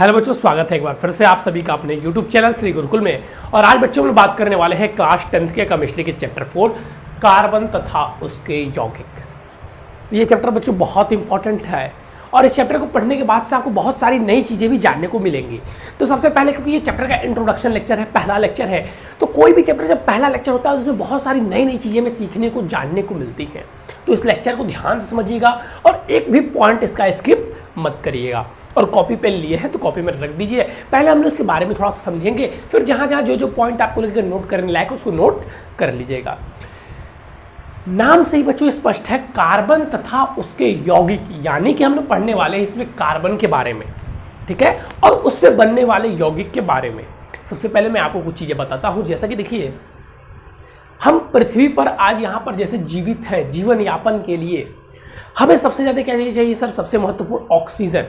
Hello बच्चों, स्वागत है एक बार फिर से आप सभी का अपने YouTube चैनल श्री गुरुकुल में। और आज बच्चों हम बात करने वाले हैं क्लास 10th के केमिस्ट्री के चैप्टर 4 कार्बन तथा उसके यौगिक। ये चैप्टर बच्चों बहुत इंपॉर्टेंट है और इस चैप्टर को पढ़ने के बाद से आपको बहुत सारी नई चीज़ें भी जानने को मिलेंगी। तो सबसे पहले, क्योंकि ये चैप्टर का इंट्रोडक्शन लेक्चर है, पहला लेक्चर है, तो कोई भी चैप्टर जब पहला लेक्चर होता है उसमें बहुत सारी नई नई चीज़ें हमें सीखने को जानने को मिलती हैं। तो इस लेक्चर को ध्यान से समझिएगा और एक भी पॉइंट इसका स्किप मत करिएगा। और कॉपी पेन लिए हैं तो कॉपी में रख दीजिए। पहले हम लोग इसके बारे में थोड़ा सा समझेंगे, फिर जहाँ जहाँ जो जो पॉइंट आपको लगेगा नोट करने लायक उसको नोट कर लीजिएगा। नाम से ही बच्चों स्पष्ट है, कार्बन तथा उसके यौगिक, यानी कि हम लोग पढ़ने वाले हैं इसमें कार्बन के बारे में, ठीक है, और उससे बनने वाले यौगिक के बारे में। सबसे पहले मैं आपको कुछ चीज़ें बताता हूँ। जैसा कि देखिए, हम पृथ्वी पर आज यहाँ पर जैसे जीवित है, जीवन यापन के लिए हमें सबसे ज़्यादा क्या चाहिए सर? सबसे महत्वपूर्ण ऑक्सीजन।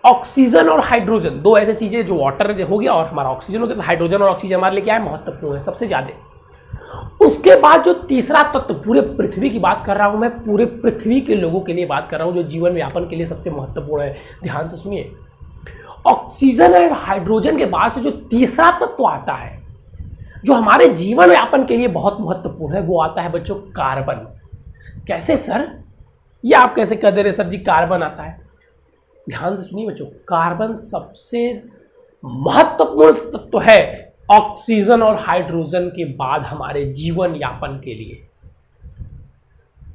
ऑक्सीजन और हाइड्रोजन, दो ऐसी चीज़ें, जो वाटर हो गया और हमारा ऑक्सीजन हो गया, तो हाइड्रोजन और ऑक्सीजन हमारे लिए क्या है? महत्वपूर्ण है सबसे ज़्यादा। उसके बाद जो तीसरा तत्व, पूरे पृथ्वी की बात कर रहा हूं मैं, पूरे पृथ्वी के लोगों के लिए बात कर रहा हूं, जो जीवन यापन के लिए सबसे महत्वपूर्ण है। ध्यान से सुनिए, ऑक्सीजन और हाइड्रोजन के बाद से जो तीसरा तत्व आता है, जो हमारे जीवन यापन के लिए बहुत महत्वपूर्ण है, वो आता है बच्चों कार्बन। कैसे सर? ये आप कैसे कह दे रहे सर जी कार्बन आता है? ध्यान से सुनिए बच्चों, कार्बन सबसे महत्वपूर्ण तत्व है ऑक्सीजन और हाइड्रोजन के बाद हमारे जीवन यापन के लिए।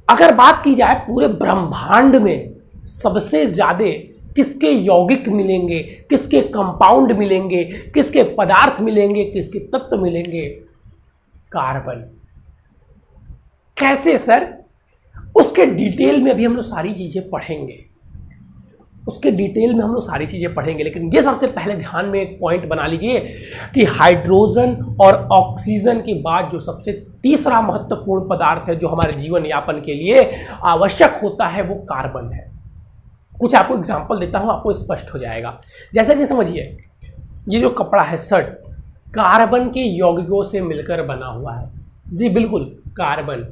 अगर बात की जाए पूरे ब्रह्मांड में सबसे ज्यादा किसके यौगिक मिलेंगे, किसके कंपाउंड मिलेंगे, किसके पदार्थ मिलेंगे, किसके तत्व मिलेंगे? कार्बन। कैसे सर? उसके डिटेल में अभी हम लोग सारी चीजें पढ़ेंगे, उसके डिटेल में हम लोग सारी चीजें पढ़ेंगे। लेकिन ये सबसे पहले ध्यान में एक पॉइंट बना लीजिए कि हाइड्रोजन और ऑक्सीजन के बाद जो सबसे तीसरा महत्वपूर्ण पदार्थ है जो हमारे जीवन यापन के लिए आवश्यक होता है, वो कार्बन है। कुछ आपको एग्जांपल देता हूं, आपको स्पष्ट हो जाएगा। जैसे कि समझिए, ये जो कपड़ा है, शर्ट, कार्बन के यौगिकों से मिलकर बना हुआ है। जी बिल्कुल, कार्बन।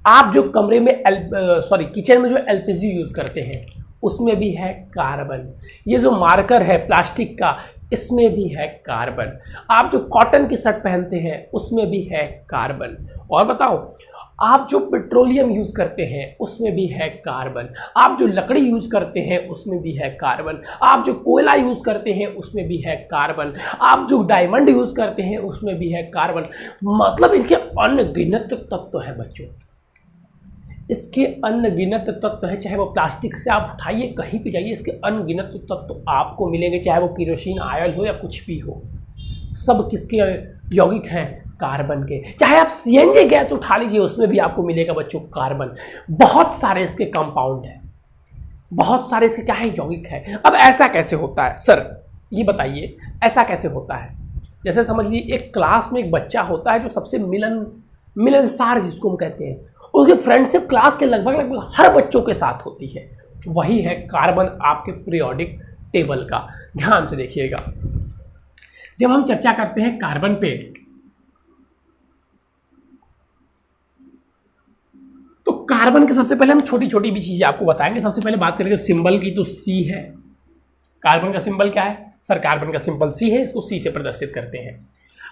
आप जो कमरे में किचन में जो एलपीजी यूज करते हैं, उसमें भी है कार्बन। ये जो मार्कर है प्लास्टिक का, इसमें भी है कार्बन। आप जो कॉटन की शर्ट पहनते हैं, उसमें भी है कार्बन। और बताओ, आप जो पेट्रोलियम यूज करते हैं, उसमें भी है कार्बन। आप जो लकड़ी यूज करते हैं, उसमें भी है कार्बन। आप जो कोयला यूज करते हैं, उसमें भी है कार्बन। आप जो डायमंड यूज करते हैं, उसमें भी है कार्बन। मतलब इनके अनगिनत तत्व है बच्चों, इसके अनगिनत तत्व है। चाहे वो प्लास्टिक से आप उठाइए, कहीं भी जाइए, इसके अनगिनत तत्व आपको मिलेंगे। चाहे वो केरोसिन ऑयल हो या कुछ भी हो, सब किसके यौगिक हैं? कार्बन के। चाहे आप सीएनजी गैस उठा लीजिए, उसमें भी आपको मिलेगा बच्चों कार्बन। बहुत सारे इसके कंपाउंड हैं, बहुत सारे इसके क्या है? यौगिक है। अब ऐसा कैसे होता है सर? ये बताइए, ऐसा कैसे होता है? जैसे समझ लीजिए, एक क्लास में एक बच्चा होता है जो सबसे मिलनसार जिसको हम कहते हैं, उसकी फ्रेंडशिप क्लास के लगभग हर बच्चों के साथ होती है। वही है कार्बन आपके पीरियोडिक टेबल का। ध्यान से देखिएगा, जब हम चर्चा करते हैं कार्बन पे, तो कार्बन के सबसे पहले हम छोटी छोटी भी चीजें आपको बताएंगे। सबसे पहले बात करेंगे सिंबल की, तो सी है। कार्बन का सिंबल क्या है सर? कार्बन का सिंबल सी है, इसको सी से प्रदर्शित करते हैं।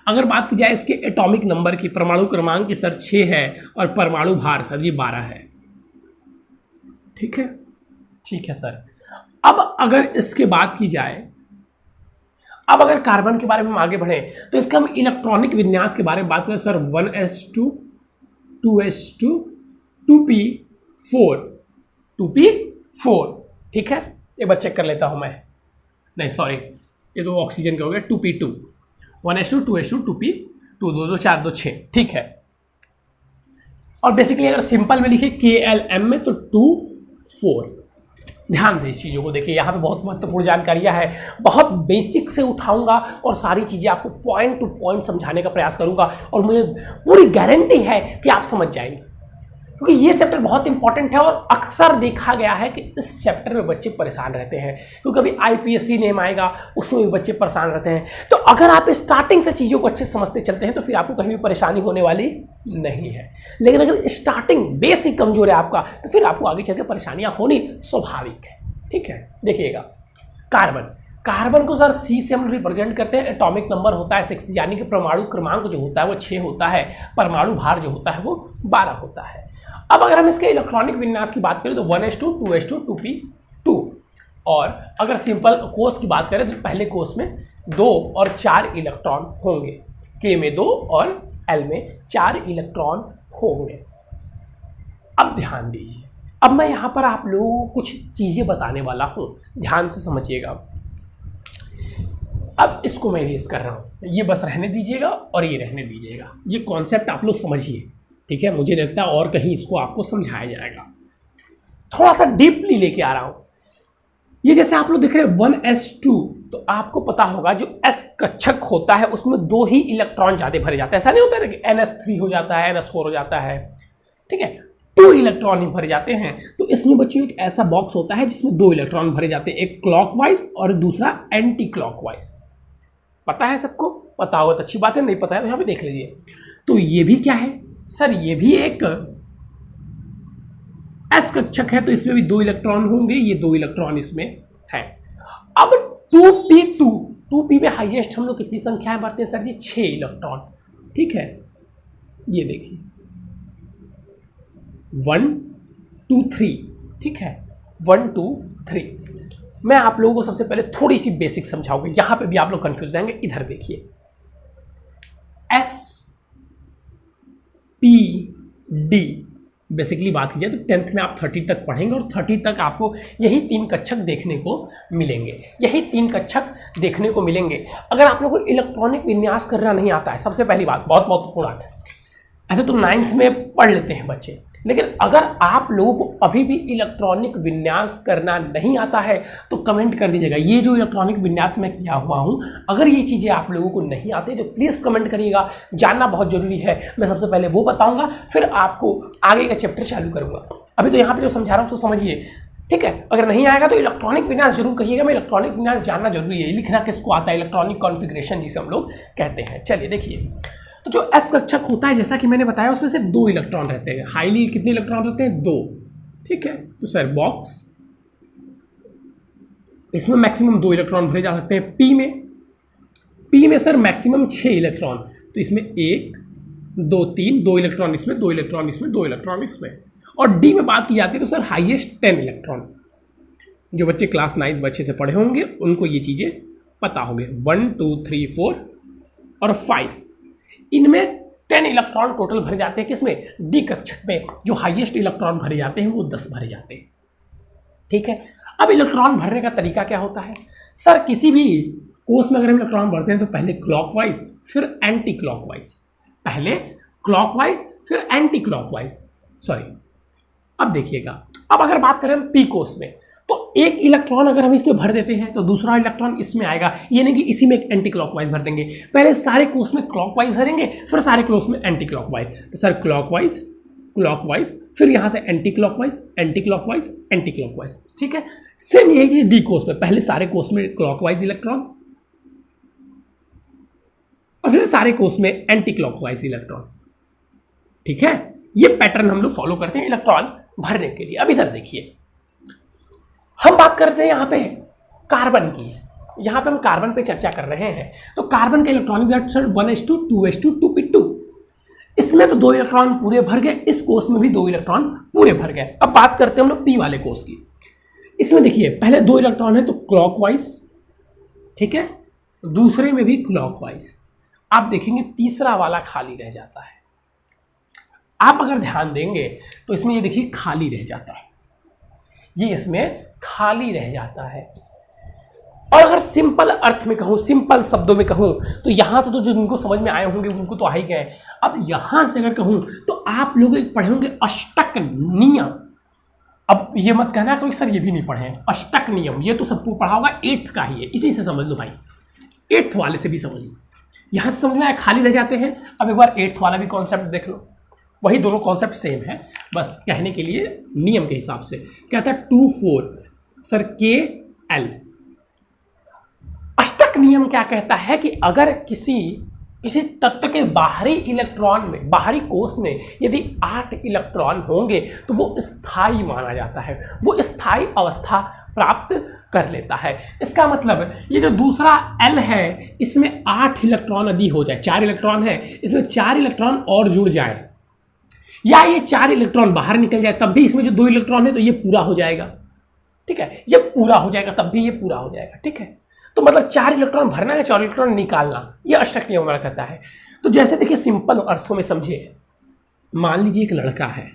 अगर बात की जाए इसके एटॉमिक नंबर की, परमाणु क्रमांक की सर 6 है और परमाणु भार सर जी 12 है। ठीक है, ठीक है सर। अब अगर इसके बात की जाए, अब अगर कार्बन के बारे में हम आगे बढ़े, तो इसका हम इलेक्ट्रॉनिक विन्यास के बारे में बात करें sir, 1s2 2s2 2p4 2p4। ठीक है, एक बार चेक कर लेता हूं मैं। नहीं सॉरी, ये तो ऑक्सीजन का हो गया। 2p2 1s2 2s2 2p2 2 2 4 2 6। ठीक है। और बेसिकली अगर सिंपल में लिखे KLM में, तो 2 4। ध्यान से इस चीज़ों को देखिए, यहाँ पे बहुत महत्वपूर्ण जानकारियाँ है। बहुत बेसिक से उठाऊंगा और सारी चीज़ें आपको पॉइंट टू पॉइंट समझाने का प्रयास करूंगा, और मुझे पूरी गारंटी है कि आप समझ जाएंगे, क्योंकि ये चैप्टर बहुत इंपॉर्टेंट है। और अक्सर देखा गया है कि इस चैप्टर में बच्चे परेशान रहते हैं, क्योंकि अभी IPSC नेम आएगा, उसमें भी बच्चे परेशान रहते हैं। तो अगर आप स्टार्टिंग से चीज़ों को अच्छे से समझते चलते हैं, तो फिर आपको कहीं भी परेशानी होने वाली नहीं है। लेकिन अगर स्टार्टिंग बेसिक कमजोर है आपका, तो फिर आपको आगे चल के परेशानियां होनी स्वाभाविक है। ठीक है, देखिएगा कार्बन। कार्बन को सर C से हम रिप्रेजेंट करते हैं, एटॉमिक नंबर होता है 6, यानी कि परमाणु क्रमांक जो होता है वो 6 होता है, परमाणु भार जो होता है वो 12 होता है। अब अगर हम इसके इलेक्ट्रॉनिक विन्यास की बात करें तो 1s2 2s2 2p2, और अगर सिंपल कोष की बात करें तो पहले कोष में 2 और 4 इलेक्ट्रॉन होंगे, K में 2 और L में 4 इलेक्ट्रॉन होंगे। अब ध्यान दीजिए, अब मैं यहाँ पर आप लोगों को कुछ चीज़ें बताने वाला हूँ, ध्यान से समझिएगा। अब इसको मैं इरेज कर रहा हूँ, ये बस रहने दीजिएगा और ये रहने दीजिएगा, ये कॉन्सेप्ट आप लोग समझिए, ठीक है। मुझे लगता है और कहीं इसको आपको समझाया जाएगा। थोड़ा सा डीपली लेके आ रहा हूँ। ये जैसे आप लोग देख रहे हैं 1s2, तो आपको पता होगा जो s कक्षक होता है उसमें 2 ही इलेक्ट्रॉन ज़्यादा भरे जाते हैं। ऐसा नहीं होता है कि NS3 हो जाता है, NS4 हो जाता है, ठीक है, 2 इलेक्ट्रॉन ही भरे जाते हैं। तो इसमें बच्चों एक ऐसा बॉक्स होता है जिसमें 2 इलेक्ट्रॉन भरे जाते हैं, एक क्लॉकवाइज और दूसरा एंटी क्लॉकवाइज। पता है सबको? पता होगा तो अच्छी बात है, नहीं पता है तो यहाँ पे देख लीजिए। तो ये भी क्या है सर, ये भी एक s कक्षक है, तो इसमें भी 2 इलेक्ट्रॉन होंगे, ये 2 इलेक्ट्रॉन इसमें है। अब 2p में हाईएस्ट हम लोग कितनी संख्याएं भरते हैं सर जी? 6 इलेक्ट्रॉन, ठीक है। ये देखिए 1 2 3, ठीक है, 1 2 3। मैं आप लोगों को सबसे पहले थोड़ी सी बेसिक समझाऊंगा, यहां पे भी आप लोग कंफ्यूज जाएंगे। इधर देखिए S P D, बेसिकली बात की जाए तो 10th में आप 30 तक पढ़ेंगे और 30 तक आपको यही 3 कक्षक देखने को मिलेंगे, यही 3 कक्षक देखने को मिलेंगे। अगर आप लोगों को इलेक्ट्रॉनिक विन्यास करना नहीं आता है, सबसे पहली बात, बहुत महत्वपूर्ण बात है, ऐसे तो 9th में पढ़ लेते हैं बच्चे, लेकिन अगर आप लोगों को अभी भी इलेक्ट्रॉनिक विन्यास करना नहीं आता है तो कमेंट कर दीजिएगा। ये जो इलेक्ट्रॉनिक विन्यास मैं किया हुआ हूँ, अगर ये चीज़ें आप लोगों को नहीं आती तो प्लीज़ कमेंट करिएगा, जानना बहुत जरूरी है। मैं सबसे पहले वो बताऊंगा, फिर आपको आगे का चैप्टर चालू करूँगा। अभी तो यहाँ पर जो समझा रहा हूँ उसको समझिए, ठीक है। अगर नहीं आएगा तो इलेक्ट्रॉनिक विन्यास जरूर कहिएगा, मैं इलेक्ट्रॉनिक विन्यास जानना जरूरी है। लिखना किसको आता है? इलेक्ट्रॉनिक कॉन्फ़िगरेशन जिसे हम लोग कहते हैं। चलिए देखिए, तो जो s कक्षक होता है जैसा कि मैंने बताया उसमें सिर्फ 2 इलेक्ट्रॉन रहते हैं। हाईली कितने इलेक्ट्रॉन रहते हैं? 2, ठीक है। तो सर बॉक्स, इसमें मैक्सिमम 2 इलेक्ट्रॉन भरे जा सकते हैं। p में सर मैक्सिमम 6 इलेक्ट्रॉन, तो इसमें 1 2 3, 2 इलेक्ट्रॉन इसमें, 2 इलेक्ट्रॉन इसमें, 2 इलेक्ट्रॉन इसमें। और d में बात की जाती है तो सर हाईएस्ट 10 इलेक्ट्रॉन। जो बच्चे क्लास 9 बच्चे से पढ़े होंगे उनको ये चीज़ें पता होंगे। 1 2 3 4 और 5, इनमें 10 इलेक्ट्रॉन टोटल भरे जाते हैं। किसमें? डी कक्षक में। जो हाईएस्ट इलेक्ट्रॉन भरे जाते हैं वो 10 भरे जाते हैं, ठीक है। अब इलेक्ट्रॉन भरने का तरीका क्या होता है सर? किसी भी कोर्स में अगर हम इलेक्ट्रॉन भरते हैं तो पहले क्लॉकवाइज फिर एंटी क्लॉकवाइज, पहले क्लॉकवाइज फिर एंटी क्लॉकवाइज, सॉरी। अब देखिएगा, अब अगर बात करें हम पी कोर्स में तो 1 इलेक्ट्रॉन अगर हम इसमें भर देते हैं तो दूसरा इलेक्ट्रॉन इसमें आएगा, ये नहीं कि इसी में एक एंटी क्लॉकवाइज भर देंगे। पहले सारे कोर्स में क्लॉकवाइज भरेंगे फिर सारे कोर्स में एंटी क्लॉकवाइज। तो सर क्लॉकवाइज क्लॉकवाइज फिर यहाँ से anti clockwise anti clockwise anti clockwise, ठीक है। सेम यही चीज डी कोर्स में, पहले सारे कोर्स में क्लॉकवाइज इलेक्ट्रॉन और फिर सारे कोर्स में एंटी क्लॉकवाइज इलेक्ट्रॉन, ठीक है। ये पैटर्न हम लोग फॉलो करते हैं इलेक्ट्रॉन भरने के लिए। अब इधर देखिए, हम बात करते हैं यहाँ पे कार्बन की, यहाँ पे हम कार्बन पे चर्चा कर रहे हैं। तो कार्बन का electronic vector 1s2 2s2 2p2, इसमें तो 2 इलेक्ट्रॉन पूरे भर गए, इस कोर्स में भी 2 इलेक्ट्रॉन पूरे भर गए। अब बात करते हैं हम लोग पी वाले कोर्स की। इसमें देखिए पहले 2 इलेक्ट्रॉन है तो क्लॉकवाइज, ठीक है, दूसरे में भी क्लॉकवाइज। आप देखेंगे तीसरा वाला खाली रह जाता है। आप अगर ध्यान देंगे तो इसमें ये देखिए खाली रह जाता है, ये इसमें खाली रह जाता है। और अगर सिंपल अर्थ में कहूँ, सिंपल शब्दों में कहूँ तो यहाँ से तो जो जिनको समझ में आए होंगे उनको तो आ ही गए। अब यहाँ से अगर कहूँ तो आप लोग एक पढ़े होंगे अष्टक नियम। अब ये मत कहना कोई सर ये भी नहीं पढ़े हैं, अष्टक नियम ये तो सबको पढ़ा होगा, 8th का ही है, इसी से समझ लो भाई, 8th वाले से भी समझ लो। यहाँ से समझ में आया खाली रह जाते हैं। अब एक बार 8th वाला भी कॉन्सेप्ट देख लो, वही दोनों कॉन्सेप्ट सेम है, बस कहने के लिए नियम के हिसाब से। कहता है 2 4 सर KL। अष्टक नियम क्या कहता है कि अगर किसी तत्व के बाहरी इलेक्ट्रॉन में, बाहरी कोष में यदि 8 इलेक्ट्रॉन होंगे तो वो स्थायी माना जाता है, वो स्थायी अवस्था प्राप्त कर लेता है। इसका मतलब ये जो दूसरा L है इसमें 8 इलेक्ट्रॉन यदि हो जाए, 4 इलेक्ट्रॉन है, इसमें 4 इलेक्ट्रॉन और जुड़ जाए या ये 4 इलेक्ट्रॉन बाहर निकल जाए तब भी इसमें जो 2 इलेक्ट्रॉन है तो ये पूरा हो जाएगा। ठीक है, ये पूरा हो जाएगा तब भी ये पूरा हो जाएगा। ठीक है, तो मतलब 4 इलेक्ट्रॉन भरना है, 4 इलेक्ट्रॉन निकालना, ये अष्टक नियम हमारा कहता है। तो जैसे देखिए सिंपल अर्थों में समझिए, मान लीजिए एक लड़का है,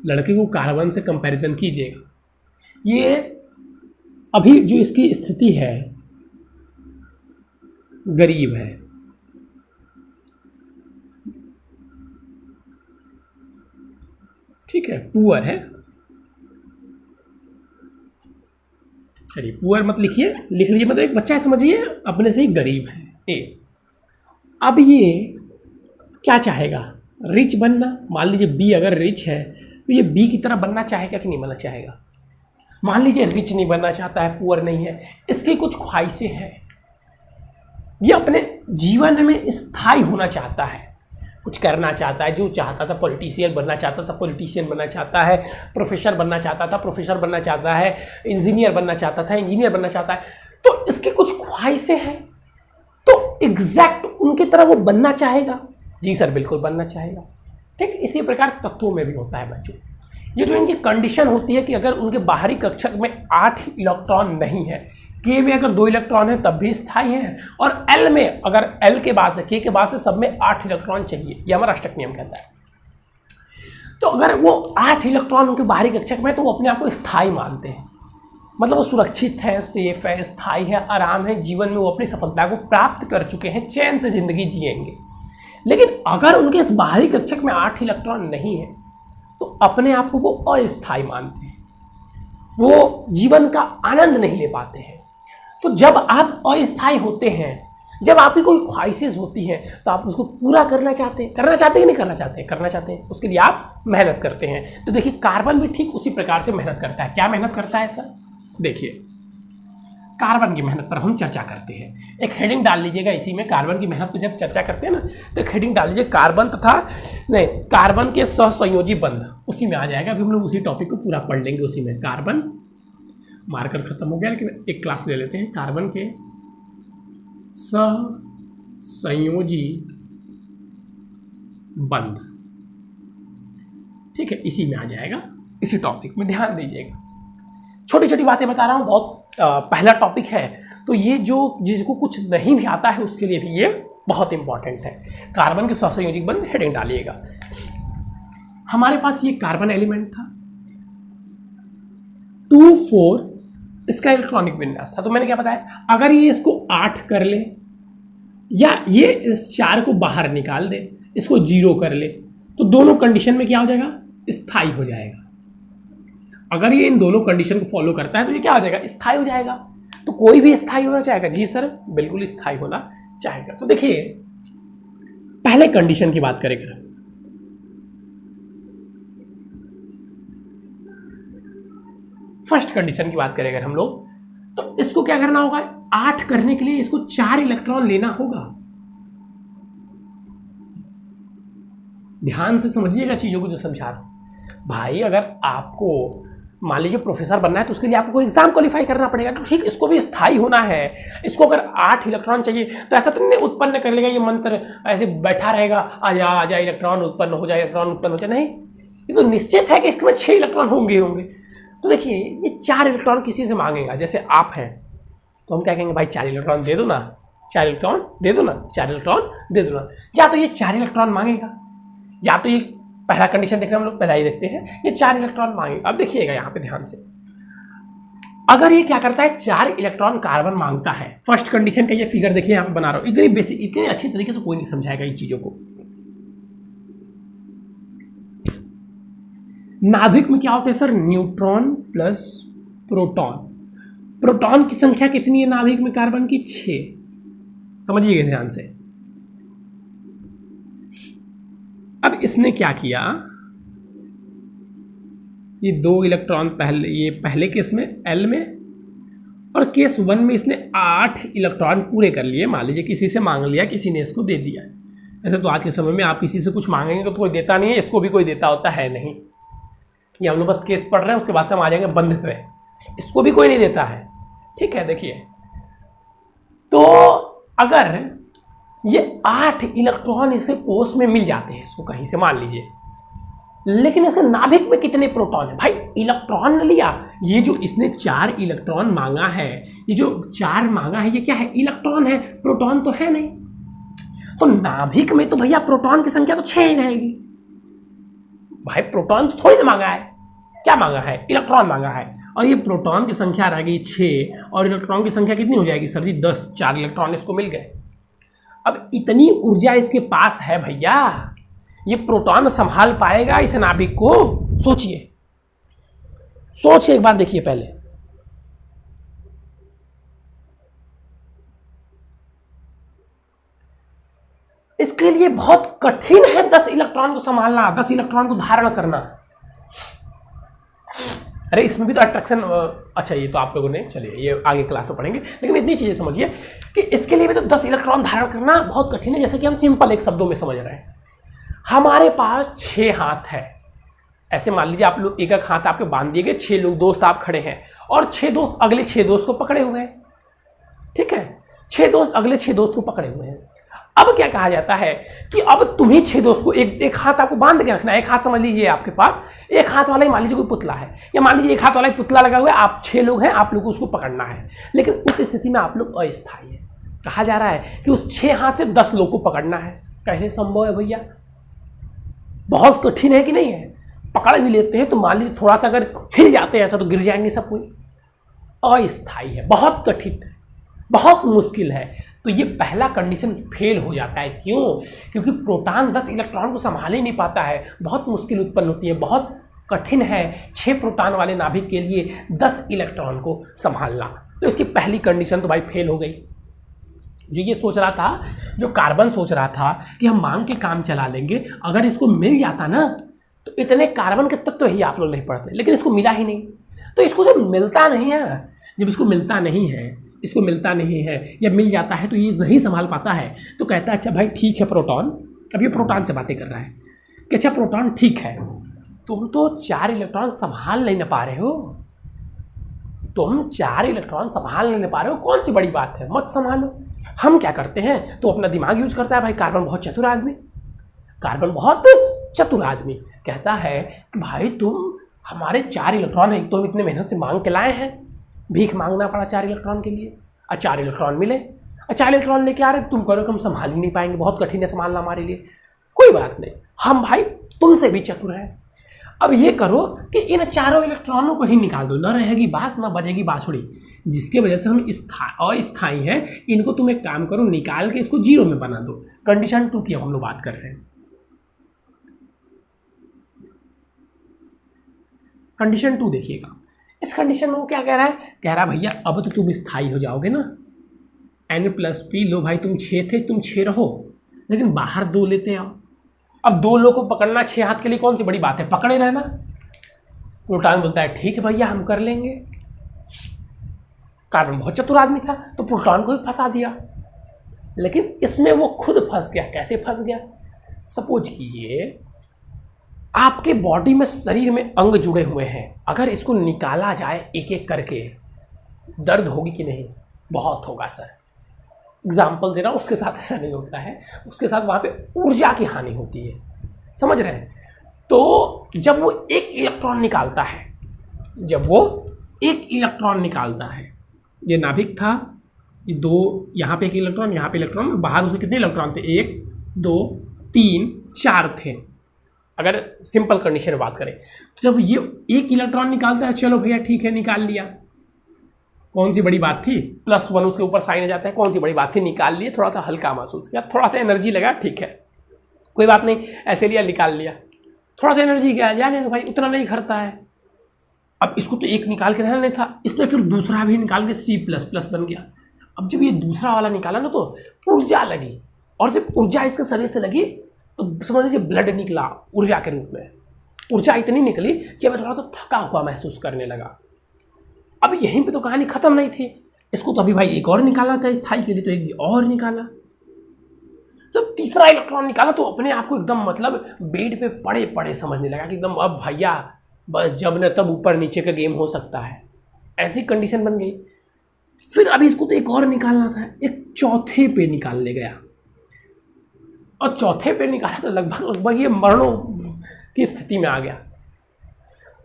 लड़के को कार्बन से कंपैरिजन कीजिएगा, ये अभी जो इसकी स्थिति है गरीब है, ठीक है, पुअर है, चलिए पुअर मत लिखिए, लिख लीजिए, मतलब एक बच्चा है समझिए अपने से ही गरीब है ए। अब ये क्या चाहेगा, रिच बनना। मान लीजिए बी अगर रिच है तो ये बी की तरह बनना चाहेगा कि नहीं बनना चाहेगा। मान लीजिए रिच नहीं बनना चाहता है, पुअर नहीं है, इसकी कुछ ख्वाहिशें हैं, ये अपने जीवन में स्थायी होना चाहता है, कुछ करना चाहता है, जो चाहता था पॉलिटिशियन बनना चाहता था पॉलिटिशियन बनना चाहता है, प्रोफेसर बनना चाहता था प्रोफेसर बनना चाहता है, इंजीनियर बनना चाहता था इंजीनियर बनना चाहता है, तो इसकी कुछ ख्वाहिशें हैं, तो एग्जैक्ट उनकी तरह वो बनना चाहेगा। जी सर बिल्कुल बनना चाहेगा। ठीक, इसी प्रकार तत्वों में भी होता है बच्चों, ये जो इनकी कंडीशन होती है कि अगर उनके बाहरी कक्षक में 8 इलेक्ट्रॉन नहीं है, के में अगर 2 इलेक्ट्रॉन है तब भी स्थायी है, और एल में अगर एल के बाद से के बाद से सब में 8 इलेक्ट्रॉन चाहिए, ये हमारा अष्टक नियम कहता है। तो अगर वो 8 इलेक्ट्रॉन उनके बाहरी कक्षक में तो वो अपने आप को स्थायी मानते हैं, मतलब वो सुरक्षित है, सेफ है, स्थायी है, आराम है, जीवन में वो अपनी सफलता को प्राप्त कर चुके हैं, चैन से जिंदगी जिएंगे। लेकिन अगर उनके बाहरी कक्षक में 8 इलेक्ट्रॉन नहीं है तो अपने आप को वो अस्थायी मानते हैं, वो जीवन का आनंद नहीं ले पाते हैं। तो जब आप अस्थायी होते हैं, जब आपकी कोई ख्वाहिशें होती हैं तो आप उसको पूरा करना चाहते हैं, करना चाहते हैं कि नहीं करना चाहते हैं, करना चाहते हैं, उसके लिए आप मेहनत करते हैं। तो देखिए कार्बन भी ठीक उसी प्रकार से मेहनत करता है। क्या मेहनत करता है सर, देखिए कार्बन की मेहनत पर हम चर्चा करते हैं। एक हेडिंग डाल लीजिएगा इसी में, कार्बन की मेहनत पर जब चर्चा करते हैं ना तो एक हेडिंग डाल लीजिए कार्बन तथा नहीं कार्बन के सहसंयोजी बंध, उसी में आ जाएगा। अभी हम लोग उसी टॉपिक को पूरा पढ़ लेंगे उसी में। कार्बन मार्कर खत्म हो गया लेकिन एक क्लास ले लेते हैं, कार्बन के सहसंयोजी बंध, ठीक है, इसी में आ जाएगा, इसी टॉपिक में ध्यान दीजिएगा। छोटी छोटी बातें बता रहा हूँ, बहुत पहला टॉपिक है, तो ये जो जिसको कुछ नहीं भी आता है उसके लिए भी ये बहुत इंपॉर्टेंट है। कार्बन के सहसंयोजी बंध हेडिंग डालिएगा। हमारे पास ये कार्बन एलिमेंट था, 2,4 इसका इलेक्ट्रॉनिक विन्यास था। तो मैंने क्या बताया, अगर ये इसको 8 कर ले या ये इस 4 को बाहर निकाल दे, इसको 0 कर ले, तो दोनों कंडीशन में क्या हो जाएगा, स्थायी हो जाएगा। अगर ये इन दोनों कंडीशन को फॉलो करता है तो ये क्या हो जाएगा, स्थायी हो जाएगा। तो कोई भी स्थायी होना चाहेगा, जी सर बिल्कुल स्थायी होना चाहेगा। तो देखिए पहले कंडीशन की बात करेंगे, फर्स्ट कंडीशन की बात करेंगे हम लोग, तो इसको क्या करना होगा, 8 करने के लिए इसको 4 इलेक्ट्रॉन लेना होगा। ध्यान से समझिएगा चीजों को जो समझा रहा हूं भाई। अगर आपको मान लीजिए प्रोफेसर बनना है तो उसके लिए आपको कोई एग्जाम क्वालिफाई करना पड़ेगा, तो ठीक इसको भी स्थायी होना है, इसको अगर 8 इलेक्ट्रॉन चाहिए तो ऐसा तो नहीं उत्पन्न कर लेगा ये मंत्र, ऐसे बैठा रहेगा आजा आजा इलेक्ट्रॉन उत्पन्न हो जाए, इलेक्ट्रॉन उत्पन्न हो जाए, नहीं, ये तो निश्चित है कि इसमें 6 इलेक्ट्रॉन होंगे। तो देखिए ये 4 इलेक्ट्रॉन किसी से मांगेगा, जैसे आप हैं तो हम क्या कहेंगे, भाई 4 इलेक्ट्रॉन दे दो ना, 4 इलेक्ट्रॉन दे दो ना, 4 इलेक्ट्रॉन दे दो ना। या तो ये 4 इलेक्ट्रॉन मांगेगा, या तो ये पहला कंडीशन देखना हम लोग पहला ही देखते हैं, ये 4 इलेक्ट्रॉन मांगेगा। अब देखिएगा यहाँ पे ध्यान से, अगर ये क्या करता है 4 इलेक्ट्रॉन कार्बन मांगता है, फर्स्ट कंडीशन का ये फिगर देखिए यहाँ पे बना रहा हूँ, इतनी बेसिक इतनी अच्छी तरीके से कोई नहीं समझाएगा इन चीजों को। नाभिक में क्या होता है sir, neutron plus proton. Proton की संख्या कितनी है नाभिक में कार्बन की, 6। समझिएगा ध्यान से। अब इसने क्या किया, ये 2 इलेक्ट्रॉन पहले, ये पहले केस में एल में, और केस 1 में इसने 8 इलेक्ट्रॉन पूरे कर लिए। मान लीजिए किसी से मांग लिया, किसी ने इसको दे दिया। ऐसे तो आज के समय में आप किसी से कुछ मांगेंगे तो कोई देता नहीं है, इसको भी कोई देता होता है नहीं। ये हम लोग बस केस पढ़ रहे हैं, उसके बाद से हम आ जाएंगे बंध पे। इसको भी कोई नहीं देता है। ठीक है, देखिए तो अगर ये 8 इलेक्ट्रॉन इसके कोष में मिल जाते हैं, इसको कहीं से मान लीजिए, लेकिन इसके नाभिक में कितने प्रोटॉन है? भाई इलेक्ट्रॉन ने लिया, ये जो इसने 4 इलेक्ट्रॉन मांगा है, ये जो 4 मांगा है ये क्या है? इलेक्ट्रॉन है, प्रोटॉन तो है नहीं। तो नाभिक में तो भैया प्रोटॉन की संख्या तो 6 ही रहेगी। भाई प्रोटॉन तो थोड़ी ना मांगा है, क्या मांगा है? इलेक्ट्रॉन मांगा है। और ये प्रोटॉन की संख्या रहेगी 6 और इलेक्ट्रॉन की संख्या कितनी हो जाएगी सर जी? 10। 4 इलेक्ट्रॉन इसको मिल गए। अब इतनी ऊर्जा इसके पास है भैया, ये प्रोटॉन संभाल पाएगा इस नाभिक को? सोचिए एक बार, देखिए पहले इसके लिए बहुत कठिन है 10 इलेक्ट्रॉन को संभालना, 10 इलेक्ट्रॉन को धारण करना। अरे इसमें भी तो अट्रैक्शन, अच्छा ये तो आप लोगों ने, चलिए ये आगे क्लास में पढ़ेंगे, लेकिन इतनी चीजें समझिए कि इसके लिए भी तो 10 इलेक्ट्रॉन धारण करना बहुत कठिन है। जैसे कि हम सिंपल एक शब्दों में समझ रहे हैं, हमारे पास 6 हाथ है। ऐसे मान लीजिए आप लोग एक हाथ आपके बांध दिए गए, 6 लोग दोस्त आप खड़े हैं और 6 दोस्त अगले 6 दोस्त को पकड़े हुए हैं। ठीक है, 6 दोस्त अगले 6 दोस्त को पकड़े हुए हैं। अब क्या कहा जाता है कि अब तुम्हें 6 दोस्त को एक हाथ आपको बांध के रखना है। एक हाथ समझ लीजिए आपके पास एक हाथ वाला ही मान लीजिए कोई पुतला है, या मान लीजिए एक हाथ वाला ही पुतला लगा हुआ है, आप 6 लोग हैं, आप लोग को उसको पकड़ना है। लेकिन उस स्थिति में आप लोग अस्थायी है। कहा जा रहा है कि उस 6 हाथ से 10 लोग को पकड़ना है। कैसे संभव है भैया? बहुत कठिन है कि नहीं है? पकड़ भी लेते हैं तो मान लीजिए थोड़ा सा अगर हिल जाते हैं ऐसा तो गिर जाएंगे सब कोई। अस्थायी है, बहुत कठिन है, बहुत मुश्किल है। तो ये पहला कंडीशन फेल हो जाता है। क्यों? क्योंकि प्रोटॉन 10 इलेक्ट्रॉन को संभाल ही नहीं पाता है, बहुत मुश्किल उत्पन्न होती है, बहुत कठिन है 6 प्रोटॉन वाले नाभिक के लिए 10 इलेक्ट्रॉन को संभालना। तो इसकी पहली कंडीशन तो भाई फेल हो गई। जो ये सोच रहा था, जो कार्बन सोच रहा था कि हम मांग के काम चला लेंगे, अगर इसको मिल जाता ना तो इतने कार्बन के तत्व ही आप लोग नहीं पढ़ते, लेकिन इसको मिला ही नहीं। तो इसको जब मिलता नहीं है, जब इसको मिलता नहीं है, इसको मिलता नहीं है या मिल जाता है तो ये नहीं संभाल पाता है, तो कहता है अच्छा भाई ठीक है प्रोटॉन, अब ये प्रोटॉन से बातें कर रहा है कि अच्छा प्रोटॉन ठीक है, तुम तो 4 इलेक्ट्रॉन संभाल नहीं पा रहे हो, तुम 4 इलेक्ट्रॉन संभाल नहीं पा रहे हो, कौन सी बड़ी बात है, मत संभालो। हम क्या करते हैं, तो अपना दिमाग यूज करता है। भाई कार्बन बहुत चतुर आदमी, कार्बन बहुत चतुर आदमी कहता है कि भाई तुम हमारे 4 इलेक्ट्रॉन है, तो हम इतने मेहनत से मांग के लाए हैं, भीख मांगना पड़ा 4 इलेक्ट्रॉन के लिए, और 4 इलेक्ट्रॉन मिले, 4 इलेक्ट्रॉन लेके आ रहे, तुम कह रहे हो हम संभाल ही नहीं पाएंगे, बहुत कठिन है संभालना हमारे लिए। कोई बात नहीं, हम भाई तुमसे भी चतुर हैं। अब ये करो कि इन 4 इलेक्ट्रॉनों को ही निकाल दो, न रहेगी बांस न बजेगी बांसुरी, जिसके वजह से हम अस्थायी हैं। इनको तुम एक काम करो, निकाल के इसको 0 में बना दो। कंडीशन 2 की हम लोग बात कर रहे हैं। कंडीशन 2 देखिएगा, इस कंडीशन में क्या कह रहा है? कह रहा है भैया अब तो तुम स्थायी हो जाओगे ना, N+P लो भाई, तुम 6 थे, तुम 6 रहो, लेकिन बाहर 2 लेते आओ। अब 2 लोग को पकड़ना 6 हाथ के लिए कौन सी बड़ी बात है, पकड़े रहना। प्रोटॉन बोलता है ठीक है भैया हम कर लेंगे। कार्बन बहुत चतुर आदमी था तो प्रोटॉन को भी फंसा दिया, लेकिन इसमें वो खुद फंस गया। कैसे फंस गया? सपोज कीजिए आपके बॉडी में, शरीर में अंग जुड़े हुए हैं, अगर इसको निकाला जाए एक एक करके, दर्द होगी कि नहीं? बहुत होगा सर। एग्जाम्पल दे रहा हूँ, उसके साथ ऐसा नहीं होता है, उसके साथ वहाँ पे ऊर्जा की हानि होती है, समझ रहे हैं? तो जब वो एक इलेक्ट्रॉन निकालता है, जब वो एक इलेक्ट्रॉन निकालता है, ये नाभिक था, ये 2 यहाँ पे एक इलेक्ट्रॉन, यहाँ पे इलेक्ट्रॉन, बाहर उसमें कितने इलेक्ट्रॉन थे? 1 2 3 4 थे, अगर सिंपल कंडीशन में बात करें। तो जब ये एक इलेक्ट्रॉन निकालता है, चलो भैया ठीक है निकाल लिया, कौन सी बड़ी बात थी, +1 उसके ऊपर साइन आ जाता है, कौन सी बड़ी बात थी, निकाल लिए, थोड़ा सा हल्का महसूस किया, थोड़ा सा एनर्जी लगा, ठीक है कोई बात नहीं, ऐसे लिया निकाल लिया, थोड़ा सा एनर्जी गया, जाने तो भाई उतना नहीं करता है। अब इसको तो एक निकाल के रहना नहीं था, इसने फिर दूसरा भी निकाल के C++ बन गया। अब जब ये दूसरा वाला निकाला ना तो ऊर्जा लगी, और जब ऊर्जा इसके शरीर से लगी तो समझ लीजिए ब्लड निकला ऊर्जा के रूप में। ऊर्जा इतनी निकली कि मैं थोड़ा सा थका हुआ महसूस करने लगा। अब यहीं पे तो कहानी खत्म नहीं थी, इसको तो अभी भाई एक और निकालना था स्थायी के लिए, तो एक और निकाला। जब तीसरा इलेक्ट्रॉन निकाला तो अपने आप को एकदम मतलब बेड पे पड़े पड़े समझने लगा कि एकदम अब भैया बस जब न तब ऊपर नीचे का गेम हो सकता है, ऐसी कंडीशन बन गई। फिर अभी इसको तो एक और निकालना था, एक चौथे पे निकालने गया और चौथे पे निकाला तो लगभग ये मरणों की स्थिति में आ गया।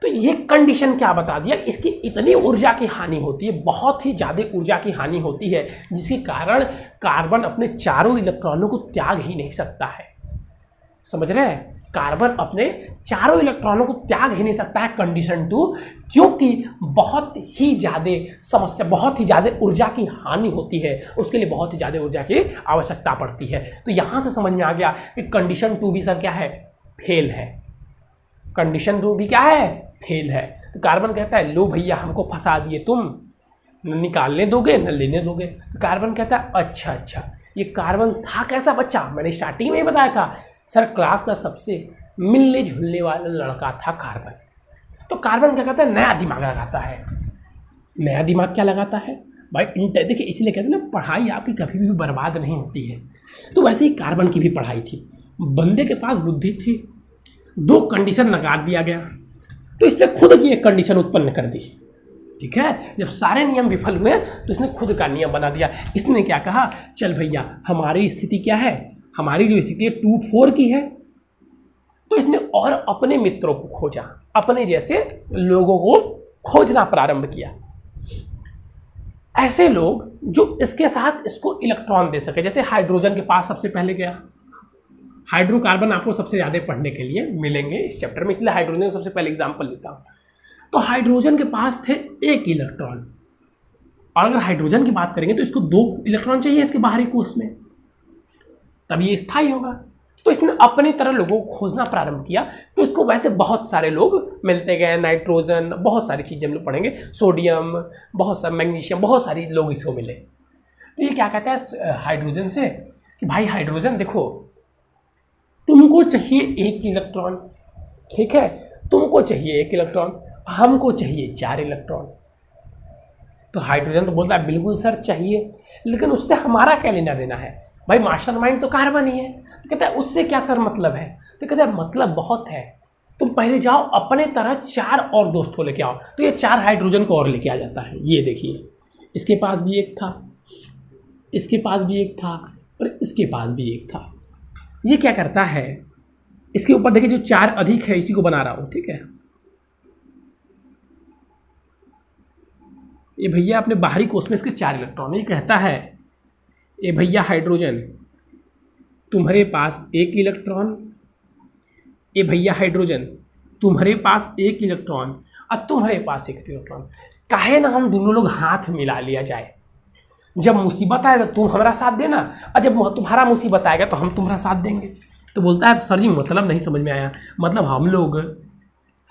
तो ये कंडीशन क्या बता दिया, इसकी इतनी ऊर्जा की हानि होती है, बहुत ही ज़्यादा ऊर्जा की हानि होती है, जिसके कारण कार्बन अपने चारों इलेक्ट्रॉनों को त्याग ही नहीं सकता है। समझ रहे हैं, कार्बन अपने चारों इलेक्ट्रॉनों को त्याग ही नहीं सकता है कंडीशन 2, क्योंकि बहुत ही ज़्यादा समस्या, बहुत ही ज़्यादा ऊर्जा की हानि होती है, उसके लिए बहुत ही ज़्यादा ऊर्जा की आवश्यकता पड़ती है। तो यहाँ से समझ में आ गया कि कंडीशन 2 भी सर क्या है, फेल है। कंडीशन 2 भी क्या है, फेल है। तो कार्बन कहता है लो भैया हमको फंसा दिए तुम, न निकालने दोगे न लेने दोगे। तो कार्बन कहता है अच्छा ये कार्बन था कैसा बच्चा, मैंने स्टार्टिंग में ही बताया था सर, क्लास का सबसे मिलने जुलने वाला लड़का था कार्बन। तो कार्बन क्या कहता है, नया दिमाग लगाता है। नया दिमाग क्या लगाता है भाई, देखिए इसलिए कहते हैं ना, पढ़ाई आपकी कभी भी बर्बाद नहीं होती है। तो वैसे ही कार्बन की भी पढ़ाई थी, बंदे के पास बुद्धि थी, 2 कंडीशन लगा दिया गया, तो इसने खुद की एक कंडीशन उत्पन्न कर दी। ठीक है, जब सारे नियम विफल हुए तो इसने खुद का नियम बना दिया। इसने क्या कहा, चल भैया हमारी स्थिति क्या है, हमारी जो स्थिति है 2-4 की है, तो इसने और अपने मित्रों को खोजा, अपने जैसे लोगों को खोजना प्रारंभ किया, ऐसे लोग जो इसके साथ इसको इलेक्ट्रॉन दे सके। जैसे हाइड्रोजन के पास सबसे पहले गया, हाइड्रोकार्बन आपको सबसे ज़्यादा पढ़ने के लिए मिलेंगे इस चैप्टर में, इसलिए हाइड्रोजन का सबसे पहले एग्जाम्पल लेता हूँ। तो हाइड्रोजन के पास थे 1 इलेक्ट्रॉन, और अगर हाइड्रोजन की बात करेंगे तो इसको 2 इलेक्ट्रॉन चाहिए इसके बाहरी कोश में, तब ये स्थायी होगा। तो इसने अपनी तरह लोगों को खोजना प्रारंभ किया। तो इसको वैसे बहुत सारे लोग मिलते गए, नाइट्रोजन, बहुत सारी चीज़ें हम लोग पढ़ेंगे, सोडियम, बहुत सारा मैग्नीशियम, बहुत सारी लोग इसको मिले। तो ये क्या कहता है हाइड्रोजन से कि भाई हाइड्रोजन देखो, तुमको चाहिए 1 इलेक्ट्रॉन, ठीक है, तुमको चाहिए 1 इलेक्ट्रॉन, हमको चाहिए 4 इलेक्ट्रॉन। तो हाइड्रोजन तो बोलता है बिल्कुल सर चाहिए, लेकिन उससे हमारा क्या लेना देना है, भाई मास्टरमाइंड तो कार्बन ही है। तो कहता है उससे क्या सर मतलब है, तो कहता है मतलब बहुत है, तुम पहले जाओ अपने तरह 4 और दोस्त को लेके आओ। तो ये 4 हाइड्रोजन को और लेके आ जाता है। ये देखिए, इसके पास भी 1 था, इसके पास भी 1 था, और इसके पास भी 1 था। ये क्या करता है, इसके ऊपर देखिए जो 4 अधिक है इसी को बना रहा हूं, ठीक है। ये भैया अपने बाहरी कोश में इसके 4 इलेक्ट्रॉन, ये कहता है ये भैया हाइड्रोजन तुम्हारे पास 1 इलेक्ट्रॉन, ये भैया हाइड्रोजन तुम्हारे पास 1 इलेक्ट्रॉन और तुम्हारे पास 1 इलेक्ट्रॉन। काहे ना हम दोनों लोग हाथ मिला लिया जाए, जब मुसीबत आए तो तुम हमारा साथ देना, और जब तुम्हारा मुसीबत आएगा तो हम तुम्हारा साथ देंगे। तो बोलता है सर जी मतलब नहीं समझ में आया, मतलब हम लोग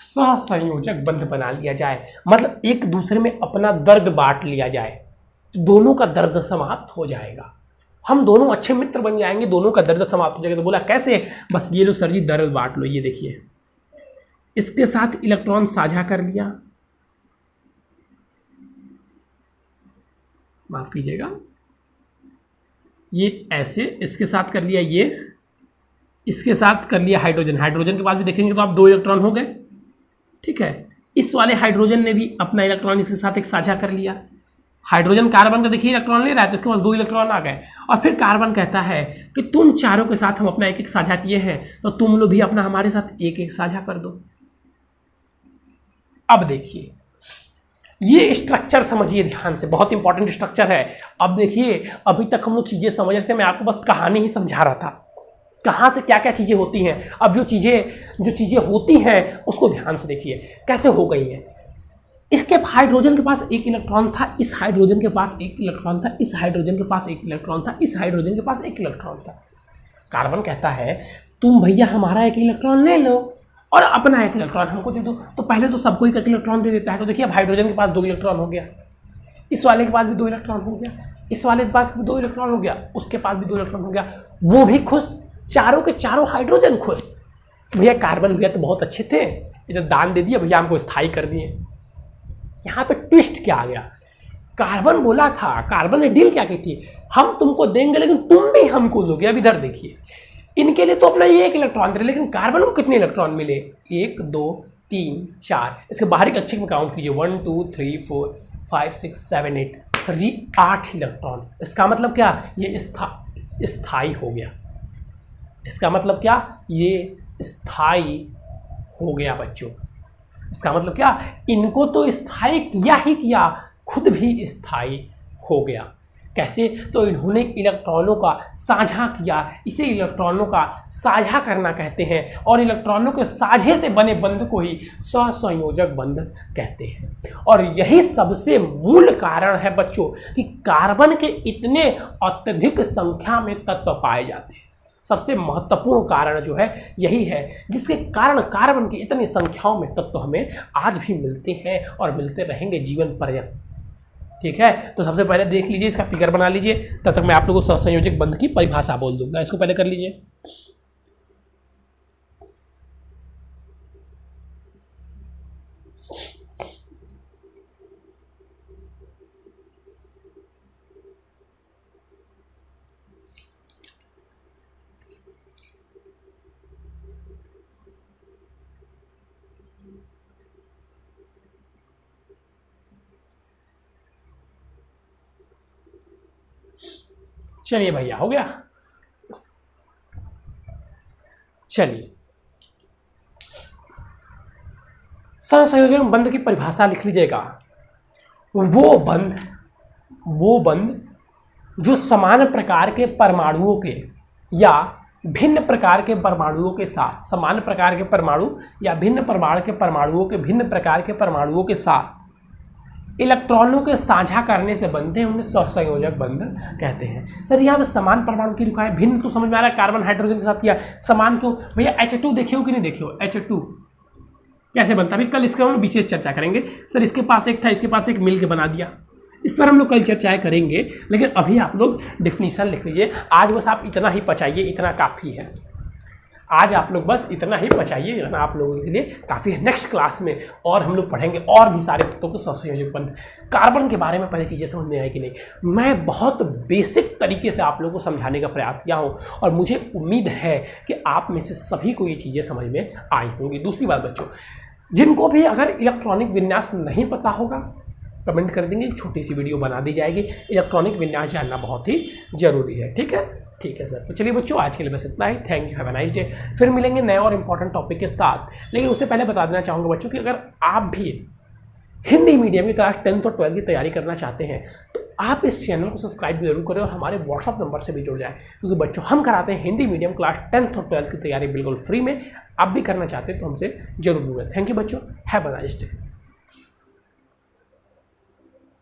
सहसंयोजक बंध बना लिया जाए, मतलब एक दूसरे में अपना दर्द बांट लिया जाए, तो दोनों का दर्द समाप्त हो जाएगा, हम दोनों अच्छे मित्र बन जाएंगे, दोनों का दर्द समाप्त हो जाएगा। तो बोला कैसे, बस ये लो सर जी दर्द बांट लो। ये देखिए इसके साथ इलेक्ट्रॉन साझा कर लिया, माफ कीजिएगा, ये ऐसे इसके साथ कर लिया, ये इसके साथ कर लिया हाइड्रोजन, हाइड्रोजन के पास भी देखेंगे तो आप 2 इलेक्ट्रॉन हो गए, ठीक है। इस वाले हाइड्रोजन ने भी अपना इलेक्ट्रॉन इसके साथ एक साझा कर लिया, हाइड्रोजन कार्बन का देखिए इलेक्ट्रॉन ले रहा है तो इसके पास 2 इलेक्ट्रॉन आ गए। और फिर कार्बन कहता है कि तुम चारों के साथ हम अपना 1-1 साझा किए हैं, तो तुम लोग भी अपना हमारे साथ 1-1 साझा कर दो। अब देखिए ये स्ट्रक्चर समझिए ध्यान से, बहुत इंपॉर्टेंट स्ट्रक्चर है। अब देखिए अभी तक हम लोग चीजें समझ रहे थे, मैं आपको बस कहानी ही समझा रहा था, कहाँ से क्या क्या चीजें होती हैं। अब जो चीजें होती हैं उसको ध्यान से देखिए कैसे हो गई हैं। इसके हाइड्रोजन के पास 1 इलेक्ट्रॉन था, इस हाइड्रोजन के पास 1 इलेक्ट्रॉन था, इस हाइड्रोजन के पास 1 इलेक्ट्रॉन था, इस हाइड्रोजन के पास 1 इलेक्ट्रॉन था। कार्बन कहता है तुम भैया हमारा 1 इलेक्ट्रॉन ले लो और अपना 1 इलेक्ट्रॉन हमको दे दो। तो पहले तो सबको 1 इलेक्ट्रॉन दे देता है। तो देखिए अब हाइड्रोजन के पास 2 इलेक्ट्रॉन हो गया, इस वाले के पास भी 2 इलेक्ट्रॉन हो गया, इस वाले के पास भी 2 इलेक्ट्रॉन हो गया, उसके पास भी 2 इलेक्ट्रॉन हो गया, वो भी खुश, चारों के चारों हाइड्रोजन खुश। भैया कार्बन भैया तो बहुत अच्छे थे, ये तो दान दे दिया भैया, हमको स्थायी कर दिए। यहाँ पे ट्विस्ट क्या आ गया, कार्बन बोला था, कार्बन ने डील क्या की थी, हम तुमको देंगे लेकिन तुम भी हमको दोगे। अब इधर देखिए इनके लिए तो अपना ये 1 इलेक्ट्रॉन दे रहे, लेकिन कार्बन को कितने इलेक्ट्रॉन मिले, 1 2 3 4, इसके बाहरी कक्षक में काउंट कीजिए 1 2 3 4, 5 6 7 8 सर जी 8 इलेक्ट्रॉन। इसका मतलब क्या, ये स्थाई हो गया। इसका मतलब क्या, ये स्थाई हो गया बच्चों। इसका मतलब क्या, इनको तो स्थाई किया ही किया, खुद भी स्थाई हो गया। कैसे, तो इन्होंने इलेक्ट्रॉनों का साझा किया, इसे इलेक्ट्रॉनों का साझा करना कहते हैं, और इलेक्ट्रॉनों के साझे से बने बंध को ही सहसंयोजक बंध कहते हैं। और यही सबसे मूल कारण है बच्चों कि कार्बन के इतने अत्यधिक संख्या में तत्व पाए जाते हैं। सबसे महत्वपूर्ण कारण जो है यही है, जिसके कारण कार्बन की इतनी संख्याओं में तत्व हमें आज भी मिलते हैं और मिलते रहेंगे जीवन पर्यंत। ठीक है, तो सबसे पहले देख लीजिए, इसका फिगर बना लीजिए, तब तक मैं आप लोगों को सहसंयोजक बंध की परिभाषा बोल दूंगा। इसको पहले कर लीजिए। चलिए भैया, हो गया। चलिए, सहसंयोजक बंध की परिभाषा लिख लीजिएगा। वो बंध जो समान प्रकार के परमाणुओं के या भिन्न प्रकार के परमाणुओं के साथ, समान प्रकार के परमाणु या भिन्न प्रकार के परमाणुओं के भिन्न प्रकार के परमाणुओं के साथ इलेक्ट्रॉनों के साझा करने से बनते हैं, उन्हें सहसंयोजक बंध कहते हैं। सर यहाँ पे समान परमाणु की लिखा है, भिन्न तो समझ में आ रहा है, कार्बन हाइड्रोजन के साथ किया, समान क्यों भैया? H2 देखिए हो कि नहीं देखे हो? H2 कैसे बनता है? अभी कल इसका हम विशेष चर्चा करेंगे। सर इसके पास एक था, इसके पास एक, मिल के बना दिया, इस पर हम लोग कल चर्चाएं करेंगे, लेकिन अभी आप लोग डिफिनीशन लिख लीजिए। आज बस आप इतना ही पचाइए, इतना काफ़ी है। आज आप लोग बस इतना ही पचाइए, इतना आप लोगों के लिए काफ़ी है। नेक्स्ट क्लास में और हम लोग पढ़ेंगे और भी सारे तत्वों को सहसंयोजक बंध। कार्बन के बारे में पहले चीज़ें समझ में आई कि नहीं, मैं बहुत बेसिक तरीके से आप लोगों को समझाने का प्रयास किया हूँ, और मुझे उम्मीद है कि आप में से सभी को ये चीज़ें समझ में आई होंगी। दूसरी बात बच्चों, जिनको भी अगर इलेक्ट्रॉनिक विन्यास नहीं पता होगा कमेंट कर देंगे, छोटी सी वीडियो बना दी जाएगी। इलेक्ट्रॉनिक विन्यास जानना बहुत ही जरूरी है। ठीक है, ठीक है सर। तो चलिए बच्चों, आज के लिए बस इतना ही। Thank you, have a nice day. फिर मिलेंगे नए और इंपॉर्टेंट टॉपिक के साथ। लेकिन उससे पहले बता देना चाहूँगा बच्चों कि अगर आप भी हिंदी मीडियम की क्लास 10th और 12th की तैयारी करना चाहते हैं तो आप इस चैनल को सब्सक्राइब जरूर करें और हमारे व्हाट्सअप नंबर से भी जुड़ जाएं, क्योंकि बच्चों हम कराते हैं हिंदी मीडियम क्लास 10th और 12th की तैयारी बिल्कुल फ्री में। आप भी करना चाहते हैं तो हमसे जरूर जुड़ें। थैंक यू बच्चों, हैव अ नाइस डे।